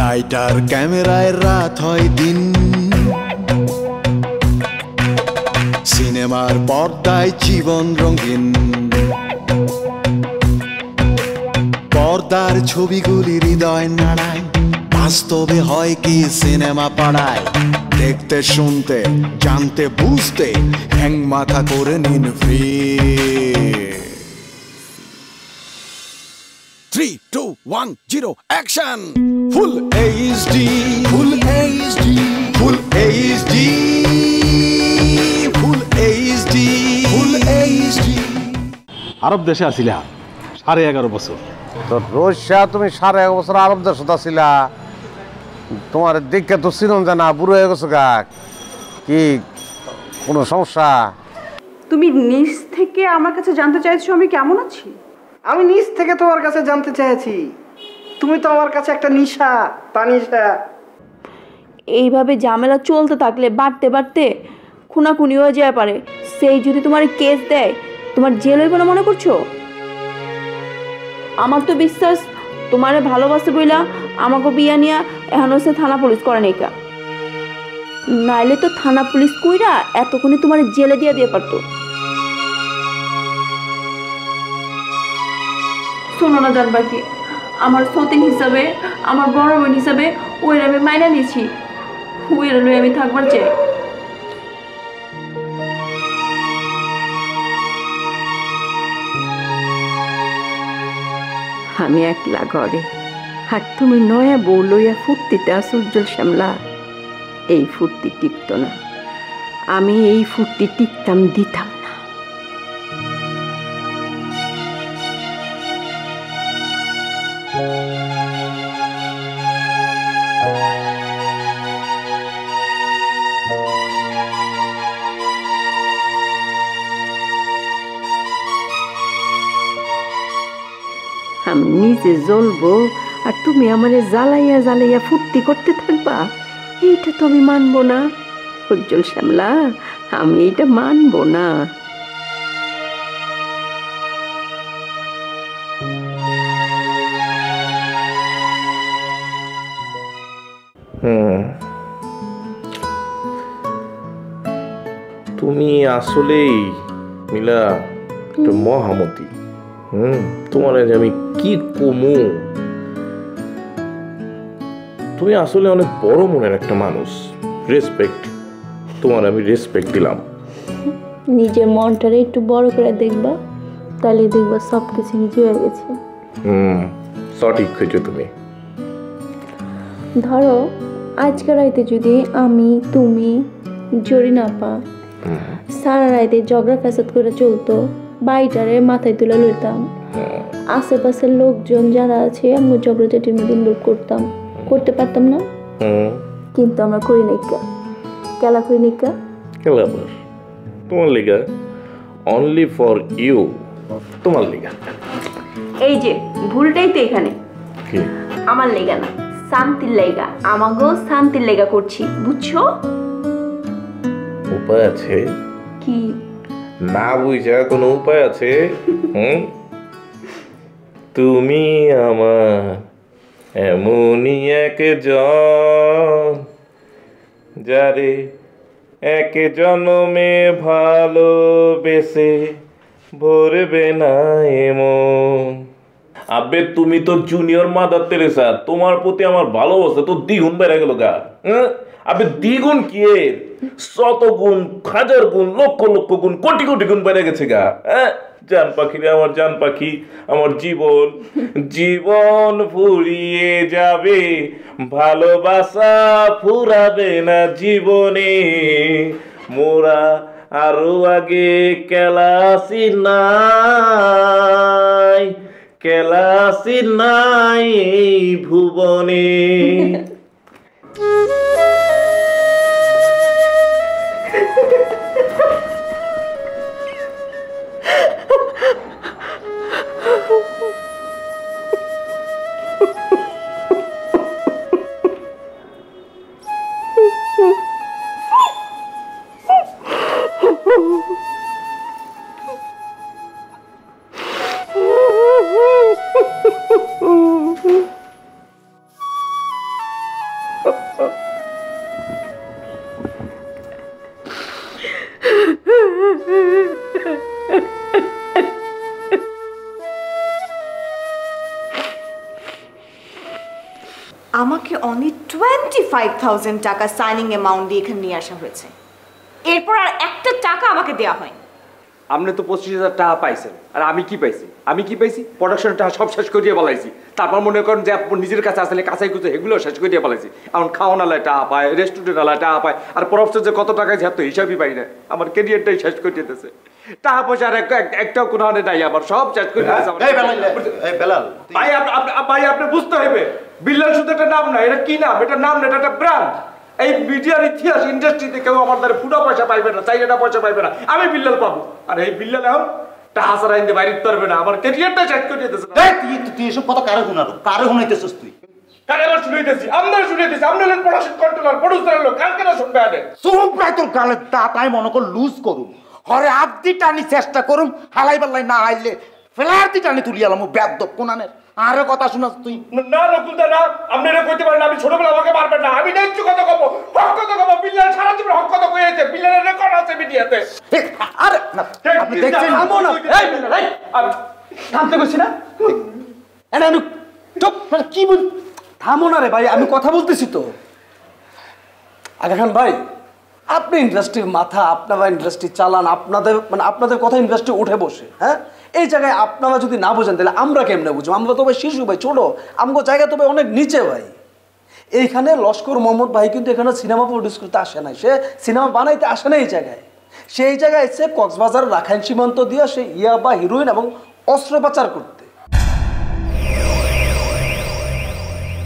Lighter ক্যামেরায় রাত হয় দিন, সিনেমার পর্দায় জীবন রঙিন। পর্দার ছবিগুলি হৃদয় নাড়ায়, বাস্তবে হয় কি সিনেমা পাড়ায়। দেখতে শুনতে জানতে বুঝতে হ্যাং মাথা করে নিন free. 3, 2, 1, 0 action. Full HD, full HD, full HD, full HD, full HD. আরব দেশে আছিলা 11.5 বছর। তো রোজা তুমি 11.5 বছর আরব দেশে আছিলা, তোমার দেখে তো চিনন জানা বুড়ো হয়ে গেছো গা, কি কোনো সমস্যা? তুমি নিজ থেকে আমার কাছে জানতে চাইছো আমি কেমন আছি? আমি নিজ থেকে তোমার কাছে জানতে চাইছি, তুমি তো আমার কাছে একটা নিশা, তানিশা। এইভাবে ঝামেলা চলতে থাকলে বাড়তে বাড়তে খুনাখুনি হয়ে যায় পারে। সেই যদি তোমার কেস দেয়, তোমার জেল হইব না মনে করছো? আমার তো বিশ্বাস তোমারে ভালোবাসে বইলা আমাকে বিয়া নিয়া এখন হচ্ছে থানা পুলিশ করে নেই, নাইলে তো থানা পুলিশ কইরা এতক্ষণে তোমার জেলে দিয়ে পারতো। শোনো না জানবা কি, আমার সতীন হিসাবে, আমার বড় বোন হিসাবে ওই আমি মাইনা নিয়েছি, ওই আমি থাকবার চাই। আমি একলা ঘরে, আর তুমি নয়া বউ লইয়া ফুর্তিতে আসো উজ্জ্বল শ্যামলা। এই ফুর্তি টিকত না, আমি এই ফুর্তি টিকতাম দিতাম না। আমি নিজে জ্বলবো আর তুমি আমারে জ্বালাইয়া জ্বালাইয়া ফুর্তি করতে থাকবা, এইটা তো আমি মানবো না উজ্জ্বল শ্যামলা, আমি এইটা মানবো না। তুমি আসলেই মিলা একটা মহামতি। তোমার আমি কি কমু, তুমি আসলে অনেক বড় মনের একটা মানুষ। রেসপেক্ট, তোমার আমি রেসপেক্ট দিলাম। নিজের মনটারে একটু বড় করে দেখবা, তাহলে দেখবা সব কিছু নিজে হয়ে গেছে। সঠিক হয়েছো তুমি। ধরো আজকে রাইতে যদি আমি, তুমি, জরিনাপা সারা রাইতে ঝগড়া ফ্যাসাদ করে চলতো, বাড়িটারে মাথায় তুলে লইতাম, আশেপাশের লোকজন যারা আছে আমরা ঝগড়াঝাটির মধ্যে ইনভলভ করতে পারতাম না, কিন্তু আমরা করি নাই। কেলা করি নাই? তোমার লিগা, অনলি ফর ইউ, তোমার লিগা। এই যে ভুলটাই তো এখানে, আমার লেগা না, শান্তির লেগা, আমাকেও শান্তির লেগা করছি, বুঝছো? উপায় আছে কি? না বুঝা কোনো উপায় আছে? তুমি আমার এমনই একজন, যারে এক জন্মে ভালোবেসে ভরবে না এমন। আবে তুমি তো জুনিয়র মাদার তেরেসা, তোমার প্রতি আমার ভালোবাসা তো দ্বিগুণ বেড়ে গেল গা। আবে দ্বিগুণ কি, শত গুণ, হাজার গুণ, লক্ষ লক্ষ গুণ, কোটি কোটি গুণ বেড়ে গেছে গা। জান পাখি রে আমার জান পাখি, আমার জীবন জীবন ফুরিয়ে যাবে, ভালোবাসা ফুরাবে না জীবনে। মোরা আরো আগে কেলাসি নাই, কেলাসি নাই এই ভুবনে। আমাকে অনলি 25,000 টাকা সাইনিং অ্যামাউন্ট দিয়ে এখানে নিয়ে আসা হয়েছে, এরপর আর একটা টাকা আমাকে দেওয়া হয়নি। আপনি তো 25,000 টাকা পাইছেন, আর আমি কি পাইছি? প্রোডাকশনের টাকা সব শেষ করিয়ে বলাইছি। তারপর মনে করেন যে নিজের কাছে আসলে কাছাই কুচে এগুলো শেষ করিয়ে বলাইছি। এখন খাওয়ান আলায় টাকা পায়, রেস্টুরেন্ট আলায় টাকা পায়, আর প্রফেসর যে কত টাকা ঝাপতো হিসাবই পাই না। আমার ক্যারিয়ারটাই শেষ করে দিতেছে। টাকা পয়সা আর একটাও কোনো হানে নাই, আমার সব শেষ করে দিতেছে। ভাই আপনি বুঝতে হবে, বিল্লাল শুধু একটা নাম না, এটা কি নাম? এটা নাম না, এটা একটা ব্র্যান্ড। এই মিডিয়ার ইতিহাস ইন্ডাস্ট্রিতে কেউ আমার দ্বারা পুরো পয়সা পাইবে না, চাইলেটা পয়সা পাইবে না, আমি বিল্লাল পাবো। আর এই বিল্লাল এখন টাকা ছাড়া ইন্দে বাইরে পারবে না, আমার ক্যারিয়ারটা শেষ করে দিতেছে। তুই এসব কথা কারে শোনাবো? কারে শুনাইতেছিস তুই? কারে আবার শুনাইতেছি? আপনারা শুনাইতেছি, আপনারা প্রোডাকশন কন্ট্রোলার, প্রোডিউসার লোক, কার কেন শুনবে? আরে চুপ প্রায় তোর গালে তাই মনে কর লুজ করুম, হরে আবদি টানি চেষ্টা করুম, হালাই পাল্লাই না আইলে ফেলারতি টানি তুলিয়ালাম বেদ্য কোনানের। আরে কথা শুনাস তুই? না নকুলদা না, আপনারা কইতে পারেন আমি ছোটবেলা আমাকে মারবেন না, আমি ন্যায্য কথা কব, হক কথা কব। বিল্লাল সারা জীবন হক কথা কইছে, বিল্লালের রেকর্ড আছে মিডিয়াতে। আরে আপনি দেখছেন? থামো না, এই বিল্লাল, এই আমি থামতে কইছি না? এটা আমি চুপ, মানে কি বল? থামো না রে ভাই, আমি কথা বলতেছি তো। আগা খান ভাই, আপনি ইন্ডাস্ট্রির মাথা, আপনারা ইন্ডাস্ট্রি চালান, আপনাদের কথা ইন্ডাস্ট্রি উঠে বসে। হ্যাঁ, এই জায়গায় আপনারা যদি না বোঝেন তাহলে আমরা কেমনে বুঝবো? আমরা তো ভাই শিশু ভাই, ছোট, আমগো জায়গা তো ভাই অনেক নিচে ভাই। এইখানে লস্কর মোহাম্মদ ভাই কিন্তু এখানে সিনেমা প্রডিউস করতে আসে নাই, সে সিনেমা বানাইতে আসে না। এই জায়গায় সেই জায়গায় এসে কক্সবাজার রাখাইন সীমান্ত দিয়ে সে ইয়াবা, হিরোইন এবং অস্ত্র পাচার করতে।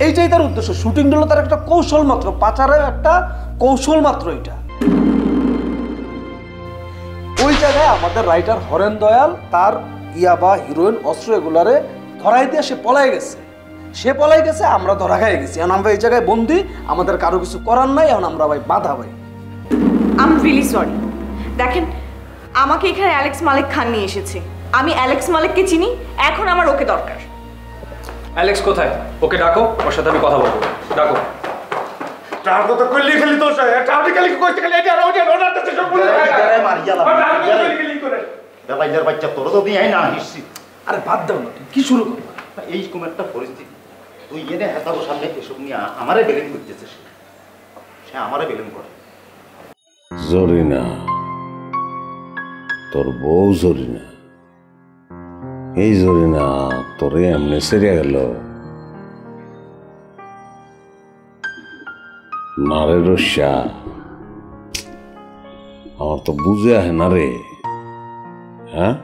এইটাই তার উদ্দেশ্য। শুটিং হলো তার একটা কৌশল মাত্র, পাচারের একটা কৌশল মাত্র এটা। ওই জায়গায় আমাদের রাইটার হরেন দয়াল তার ইয়াবা, হিরোইন, অস্ত্র এগুলারে ধরাই দিয়ে সে পলাই গেছে, আমরা ধরা খাই গেছি। এখন আমরা এই জায়গায় বন্দি, আমাদের কারো কিছু করার নাই। এখন আমরা ভাই বাধা ভাই। I am really sorry. দেখেন, আমাকে এখানে অ্যালেক্স মালিক খান নিয়ে এসেছে, আমি অ্যালেক্স মালিককে চিনি, এখন আমার ওকে দরকার। অ্যালেক্স কোথায়? ওকে ডাকো, ওর সাথে আমি কথা বলবো। ডাকো। টাকা কথা কইলি খালি দোষ হয়, টাকা খালি কইতে খালি এটা ওটা ওটা তো সব বলে বেলাইজার বাচ্চা তোর তো দিয়ে না হিসছি। আরে বাদ দাও না, কি শুরু করবো? এইরকম একটা পরিস্থিতি তুই এনে হেতাবো সামনে এসব নিয়ে আমারে বেলেন করতেছে, সে আমারে বেলেন করে। জরিনা, তোর বউ জরিনা, এই জরিনা তোরে এমনি সেরিয়া গেল না রে রস্যা? আমার তো বুঝে আহে না রে। হ্যাঁ,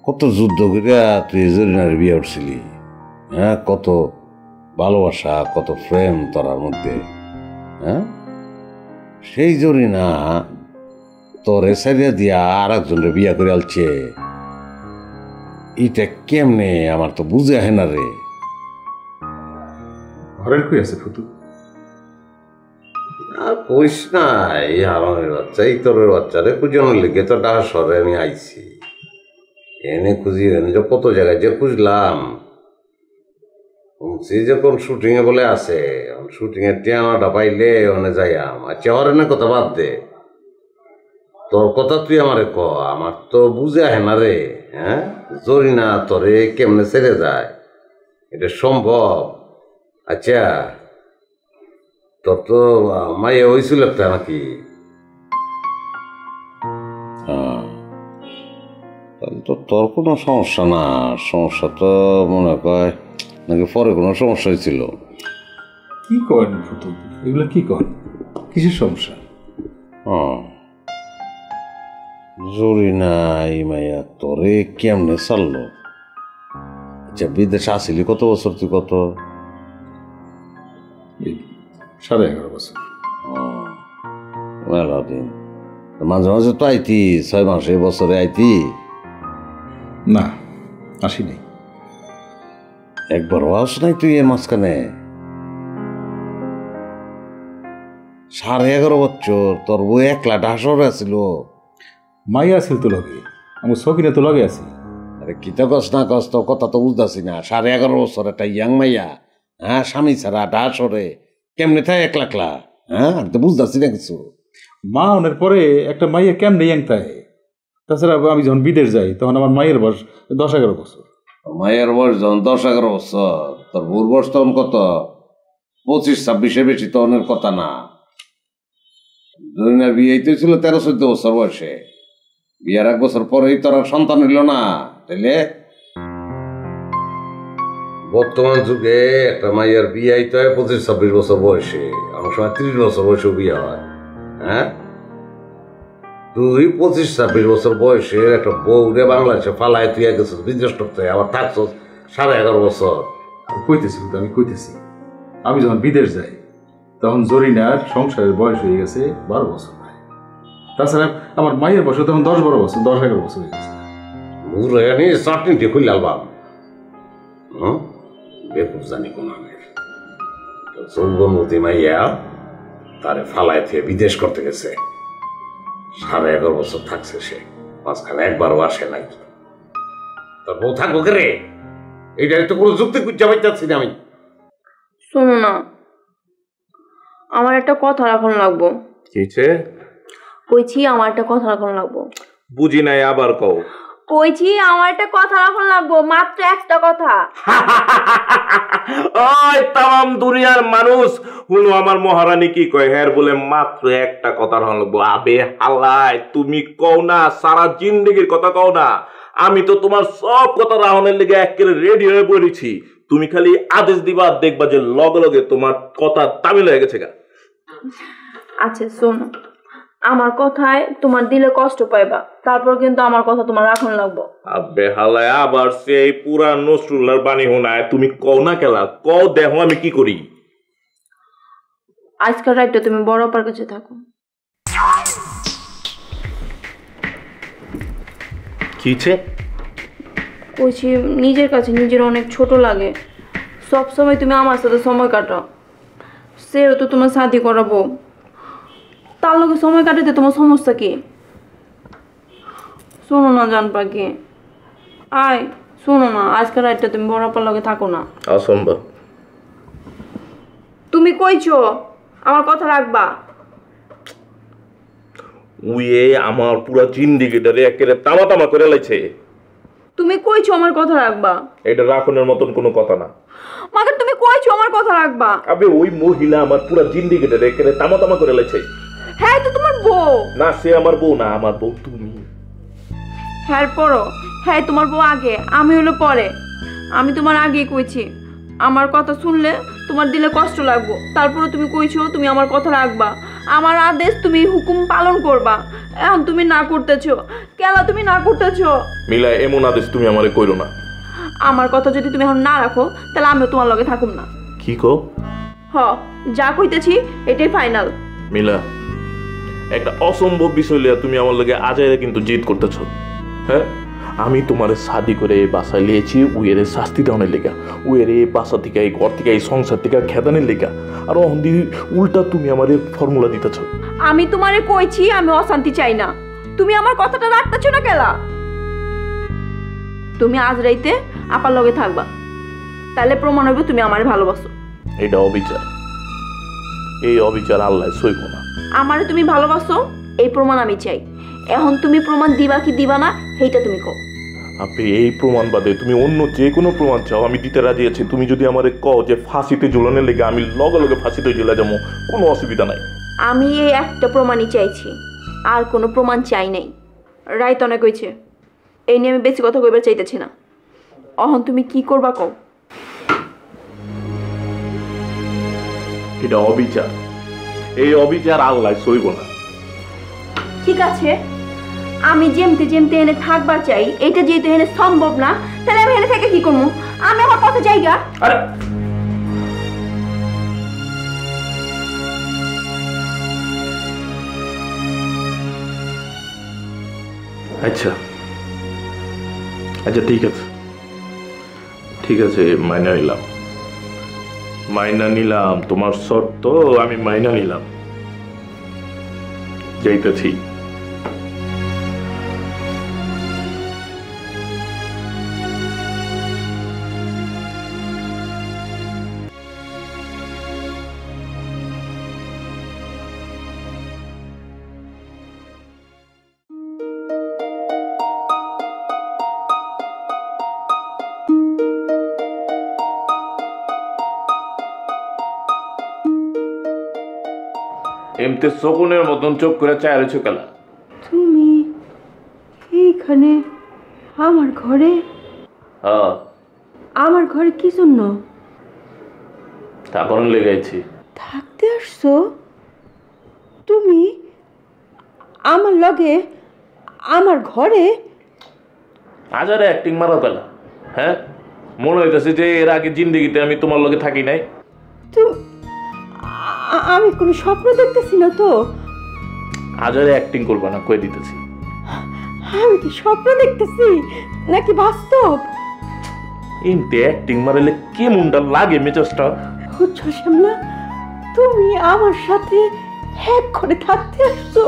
কত যুদ্ধ করিয়া তুই জরিনার বিয়ে উঠছিলি। হ্যাঁ, কত ভালোবাসা, কত প্রেম তোরার মধ্যে। হ্যাঁ, সেই জরিনা তোরে সারিয়া দিয়া আর একজনের বিয়া করে আলছে। এটা কেমনে আমার তো বুঝে আহে না রে। ঘরের কই আছে ফুটু? আর কইস না, এই হারামের বাচ্চা, এই তোরের বাচ্চারে খুঁজানোর লেগে তো ডাহা শহরে আমি আইছি। এনে খুঁজি, এনে যে কত জায়গায় যে খুঁজলাম, শুনছি যখন শুটিং এ বলে আছে, শুটিং এর টিয়ানাটা পাইলে ওনে যাইয়াম। আচ্ছা, হরেনের কথা বাদ দে, তোর কথা তুই আমারে ক। আমার তো বুঝে আহে না রে। হ্যাঁ, জরিনা তোরে কেমনে ছেড়ে যায়? এটা সম্ভব? আচ্ছা, তোর তো মাইয়া হয়েছিল একটা নাকি? তাহলে তো তোর কোনো সমস্যা না। সমস্যা তো মনে কয় নাকি পরে কোনো সমস্যা হয়েছিল। কি করেন ফুটু, এগুলো কি করেন? কিসের সমস্যা? জরিনা এই মাইয়া তোরে কেমনে চাললো? আচ্ছা, বিদেশে আসিলি কত বছর তুই? কত? 11.5 বছর। মেলা দিন। মাঝে মাঝে তো আইতি, 6 মাসে বছরে আইতি? না, আসি নাই। একবারও আস নাই তুই এর মাঝখানে? 11.5 বছর তোর বউ একলা ঢাসরে আসিল? মাইয়া আসিল তো লগে, আমি সকিনে তো লগে আছি। আরে কি তো কস না কস, তো কথা তো বুঝতেছি না। 11.5 বছর একটা ইয়াং মাইয়া হ্যাঁ স্বামী ছাড়া ডা সরে কেমনে থাকে একলা একলা? হ্যাঁ আমি তো বুঝতেছি না কিছু। মা অনেক পরে একটা মাইয়া কেমনে ইয়াংতায়। তাছাড়া আমি যখন বিদেশ যাই তখন আমার মায়ের বয়স 10-11 বছর। মায়ের বয়স যখন 10-11 বছর, তোর বউর বয়স তখন কত? 25-26 বেশি তখনের কথা না। জরিনার বিয়ে ছিল 13-14 বছর বয়সে। বিয়ার 1 বছর পরেই তোর সন্তান হইল না। তাইলে বর্তমান যুগে একটা মাইয়ার বিয়ে হইতে হয় 25-26 বছর বয়সে, অনেক সময় 30 বছর বয়সেও বিয়ে হয়। হ্যাঁ, তুই 25-26 বছর বয়সের একটা বউরে বাংলাদেশে ফালায় তুই গেছিস বিদেশ করতে, আবার থাকছিস 11.5 বছর। আমি কইতেছি আমি যখন বিদেশ যাই তখন জরিনার সংসারের বয়স হয়ে গেছে 12 বছর। তাছাড়া আমার মায়ের বয়স তখন 10-12 বছর, 10-11 বছর হয়ে গেছে। মুরানি চাটনিটি খুলে আলবাম বেকুব জানি কোন যৌবনবতী মাইয়া তারে ফালায় থেকে বিদেশ করতে গেছে। 11.5 বছর থাকছে সে, মাঝখানে একবারও আসে নাই। তোর বউ থাকবো কে রে? এইটা তো কোনো যুক্তি খুঁজে পাইতেছি না আমি। শোনো না, আমার একটা কথা রাখন লাগবো। কিছে? কইছি আমার একটা কথা রাখন লাগবো। বুঝি নাই, আবার কও। কইছি আমার একটা কথা রাখন লাগবো, মাত্র একটা কথা। ওই তাম দুনিয়ার মানুষ হুনো আমার মহারানী কি কয়, হ্যাঁ বলে মাত্র একটা কথা রাখন লাগবো। আবে হালাই, তুমি কও না, সারা জিন্দেগির কথা কও না। আমি তো তোমার সব কথা রাহনের লেগে একেবারে রেডি হয়ে পড়েছি। তুমি খালি আদেশ দিবা, দেখবা যে লগে লগে তোমার কথা তামিল হয়ে গেছে গা। আচ্ছা শোনো, আমার কথায় তোমার দিলে কষ্ট পাইবা, তারপর কিন্তু আমার কথা তোমার রাখন লাগবো। আবে হালাই, আবার সেই পুরা নসরুল্লাহর বাণী হোনায় তুমি কও না কেলা, কও দেখো আমি কি করি। আজকাল রাতটা তুমি বড় অপার কাছে থাকো। কিছে? কইছি নিজের কাছে নিজের অনেক ছোট লাগে। সব সময় তুমি আমার সাথে সময় কাটাও, সেও তো তোমার শাদি করাবো, তার লগে সময় কাটাতে তোমার সমস্যা কি? শোনো না জান পাখি, আয় শোনো না, আজকাল রাতটা তুমি বড় অপার লগে থাকো না। অসম্ভব। তুমি কইছো আমার কথা রাখবা। উয়ে আমার পুরা জিন্দেগিটারে একেবারে তামা তামা করে লাইছে। তুমি কইছো আমার কথা রাখবা, এটা রাখনের মতন কোনো কথা না। মাকে তুমি কইছো আমার কথা রাখবা। আবে ওই মহিলা আমার পুরা জিন্দেগিটারে একেবারে তামা তামা করে লাইছে। হ্যাঁ তো তোমার বউ না, সে আমার বউ না, আমার বউ তুমি। হ্যাঁ পড়ো, হ্যাঁ তোমার বউ আগে, আমি হলো পরে। আমি তোমার আগে কইছি আমার কথা শুনলে তোমার দিলে কষ্ট লাগবো, তারপরে তুমি কইছো তুমি আমার কথা রাখবা, আমার আদেশ তুমি হুকুম পালন করবা। এখন তুমি না করতেছো কেলা, তুমি না করতেছো। মিলা, এমন আদেশ তুমি আমারে কইরো না। আমার কথা যদি তুমি এখন না রাখো তাহলে আমিও তোমার লগে থাকুম না। কি কো? হ, যা কইতেছি এটাই ফাইনাল। মিলা, একটা অসম্ভব বিষয় লিয়া তুমি আমার লগে আজাইরে কিন্তু জিদ করতেছ। হ্যাঁ, আমি তোমারে শাদি করে এই বাসায় লিয়েছি উয়ের শাস্তি দেওয়ানের লেগা, উয়ের এই বাসা থেকে, এই ঘর থেকে, এই সংসার থেকে খেদানের লেগা, আর অহন্দি উল্টা তুমি আমার ফর্মুলা দিতেছ। আমি তোমারে কইছি আমি অশান্তি চাই না, তুমি আমার কথাটা রাখতেছো না কেলা। তুমি আজ রাইতে আপার লগে থাকবা, তাহলে প্রমাণ হবে তুমি আমারে ভালোবাসো। এটা অবিচার, এই অবিচার আল্লাহ সইব না। আমারে তুমি ভালোবাসো এই প্রমাণ আমি চাই। এখন তুমি প্রমাণ দিবা কি দিবা না সেইটা তুমি কও। আপনি এই প্রমাণ বাদে তুমি অন্য যে কোনো প্রমাণ চাও, আমি দিতে রাজি আছি। তুমি যদি আমারে কও যে ফাঁসিতে ঝুলানোর লেগে, আমি লগে লগে ফাঁসিতে ঝুলে যাবো, কোনো অসুবিধা নাই। আমি এই একটা প্রমাণই চাইছি, আর কোনো প্রমাণ চাই নাই। রাইত অনেক হয়েছে, এই নিয়ে আমি বেশি কথা কইবার চাইতেছি না। অহন তুমি কি করবা কও। এটা অবিচার, এই অবিচার আল্লাহ সইব না। ঠিক আছে, আমি যেমতে যেমতে এনে থাকবার চাই, এটা যেহেতু এনে সম্ভব না, তাহলে আমি এনে থেকে কি করবো? আমি আমার কথা জায়গা। আচ্ছা আচ্ছা, ঠিক আছে ঠিক আছে, মাইনা নিলাম তোমার শর্ত, আমি মাইনা নিলাম, যাইতেছি। এমতে শকুনের মতন চোখ করে চায় রয়েছে কেলা? তুমি এইখানে আমার ঘরে? হ্যাঁ। আমার ঘরে কি জন্য? তারপর লেগেছি। থাকতে আসছো তুমি আমার লগে আমার ঘরে? আজারে অ্যাক্টিং মারো কেলা? হ্যাঁ, মনে হইতেছে যে এর আগে জিন্দেগিতে আমি তোমার লগে থাকি নাই। আমি কোনো স্বপ্ন দেখতেছি না তো? আজারে অ্যাক্টিং করবা না, কই দিতেছি। আমি কি স্বপ্ন দেখতেছি নাকি বাস্তব? এমতে অ্যাক্টিং মারলে কি মুন্ডা লাগে মেজাজটা? বুঝছো শ্যামলা, তুমি আমার সাথে হ্যাক করে থাকতে আসছো।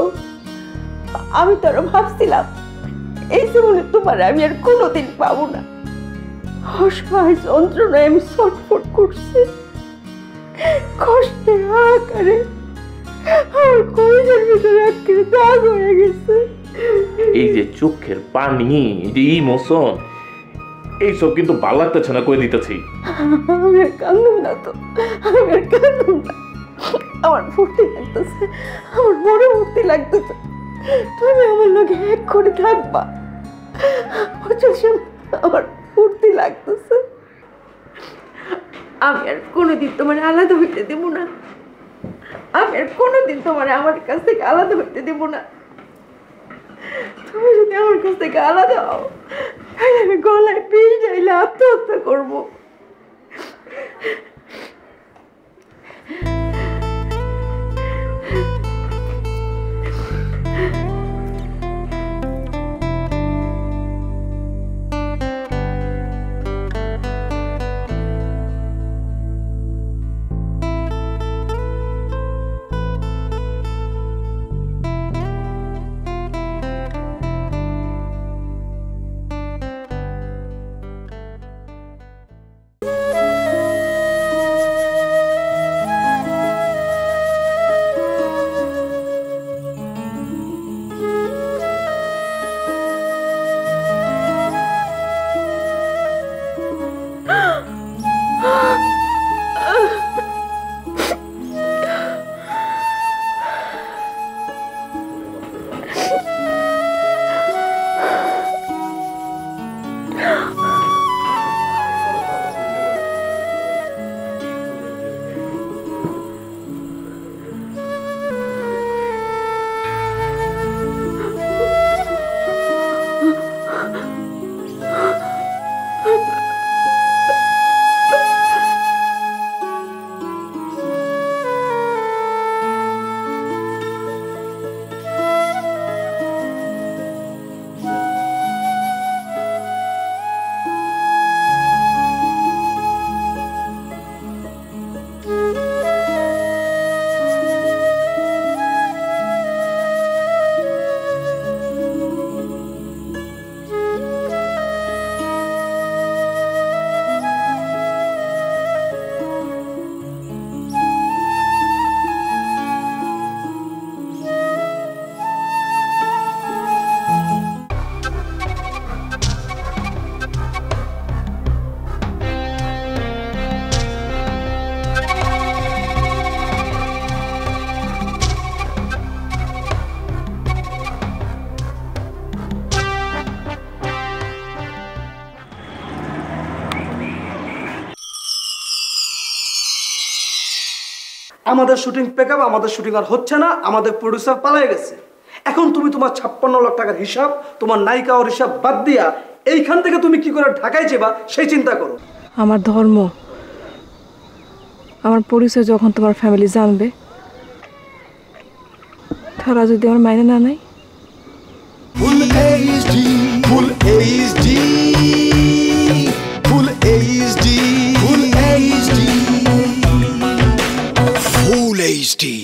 আমি তো আরো ভাবছিলাম এই জীবনে তোমার আমি আর কোনোদিন পাবো না। অসহায় যন্ত্রণায় আমি ছটফট করছি, কষ্টের আকারে আমার কলিজার ভিতরে একেবারে দাগ হয়ে গেছে। এই যে চোখের পানি, এই যে ইমোশন, এইসব কিন্তু ভালো লাগতেছে না, কই দিতেছি। আমি আর কান্দুম না তো, আমি আর কান্দুম না। আমার ফুর্তি লাগতেছে, আমার বড় ফুর্তি লাগতেছে। তুমি আমার লোকে এক করে থাকবা, আমার ফুর্তি লাগতেছে। আমি আর কোনোদিন তোমার আলাদা হইতে দেব না। আমি আর কোনোদিন তোমার আমার কাছ থেকে আলাদা হইতে দেব না। তুমি যদি আমার কাছ থেকে আলাদা হও তাহলে আমি গলায় পিল চাইলে আত্মহত্যা করবো। আমাদের শুটিং প্যাকআপ, আমাদের শুটিং আর হচ্ছে না, আমাদের প্রডিউসার পালিয়ে গেছে। এখন তুমি তোমার 56 লাখ টাকার হিসাব, তোমার নায়িকা ওর হিসাব বাদ দিয়া এইখান থেকে তুমি কি করে ঢাকায় যাবা সেই চিন্তা করো। আমার ধর্ম, আমার পরিচয় যখন তোমার ফ্যামিলি জানবে, তারা যদি আমার মাইনে না নেয়। ফুল HD, full HD, full HD, full HD, full HD.